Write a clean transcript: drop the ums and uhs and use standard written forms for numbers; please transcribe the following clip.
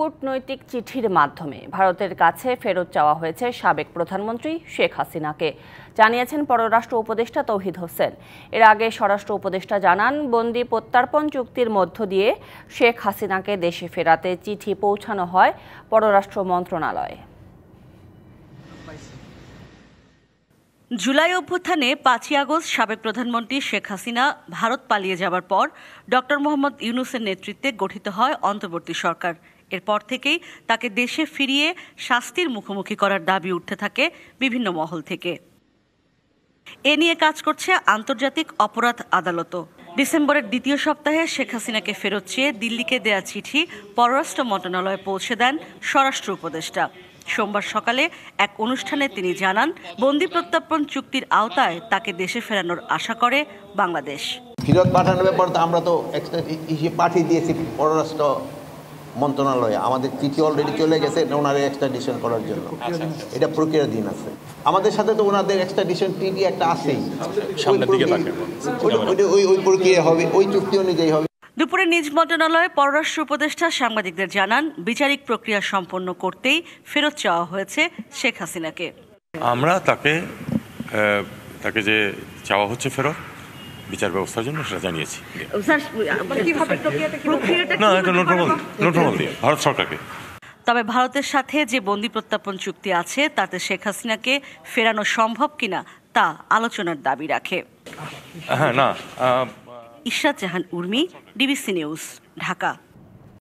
কূটনৈতিক চিঠির মাধ্যমে ভারতের কাছে ফেরত চাওয়া হয়েছে সাবেক প্রধানমন্ত্রী শেখ হাসিনাকে, জানিয়েছেন পররাষ্ট্র উপদেষ্টা তৌহিদ হোসেন। এর আগে স্বরাষ্ট্র উপদেষ্টা জানান, বন্দি প্রত্যার্পণ চুক্তির মধ্য দিয়ে শেখ হাসিনাকে দেশে ফেরাতে চিঠি পৌঁছানো হয় পররাষ্ট্র মন্ত্রণালয়ে। জুলাই অভ্যুত্থানে 5ই আগস্ট সাবেক প্রধানমন্ত্রী শেখ হাসিনা ভারত পালিয়ে যাবার পর ডক্টর মোহাম্মদ ইউনূসের নেতৃত্বে গঠিত হয় অন্তর্বর্তী সরকার। এরপর থেকেই তাকে দেশে ফিরিয়ে শাস্তির মুখোমুখি করার দাবি উঠতে থাকে বিভিন্ন মহল থেকে। এ নিয়ে কাজ করছে আন্তর্জাতিক অপরাধ আদালতও। ডিসেম্বরের দ্বিতীয় সপ্তাহে শেখ হাসিনাকে ফেরত চেয়ে দিল্লিকে দেয়া চিঠি পররাষ্ট্র মন্ত্রণালয়ে পৌঁছে দেন স্বরাষ্ট্র উপদেষ্টা। সোমবার সকালে এক অনুষ্ঠানে তিনি জানান, বন্দি প্রত্যার্পণ চুক্তির আওতায় তাকে দেশে ফেরানোর আশা করে বাংলাদেশ। ফেরত পাঠানোর ব্যাপার তো আমরা তো পাঠিয়ে দিয়েছি পররাষ্ট্র মন্ত্রণালয়ে। আমাদের চিঠি অলরেডি চলে গেছে ওনার এক্সট্রাডিশন করার জন্য। এটা প্রক্রিয়াধীন আছে। আমাদের সাথে তো ওনাদের এক্সট্রাডিশন ট্রিটি একটা আছেই, ওই প্রক্রিয়া হবে, ওই চুক্তি অনুযায়ী হবে। দুপুরে নিজ মন্ত্রণালয়ে পররাষ্ট্র উপদেষ্টা সাংবাদিকদের জানান, বিচারিক প্রক্রিয়া সম্পন্ন করতেই ফেরত চাওয়া হয়েছে শেখ হাসিনাকে। আমরা তাকে যে চাওয়া হচ্ছে ফেরত বিচার ব্যবস্থার জন্য সেটা জানিয়েছি। ভারত সরকারকে। তবে ভারতের সাথে যে বন্দি প্রত্যার্পণ চুক্তি আছে তাতে শেখ হাসিনাকে ফেরানো সম্ভব কিনা তা আলোচনার দাবি রাখে। হ্যাঁ, না। ইশরাত জাহান উর্মি, ডিবিসি নিউজ, ঢাকা।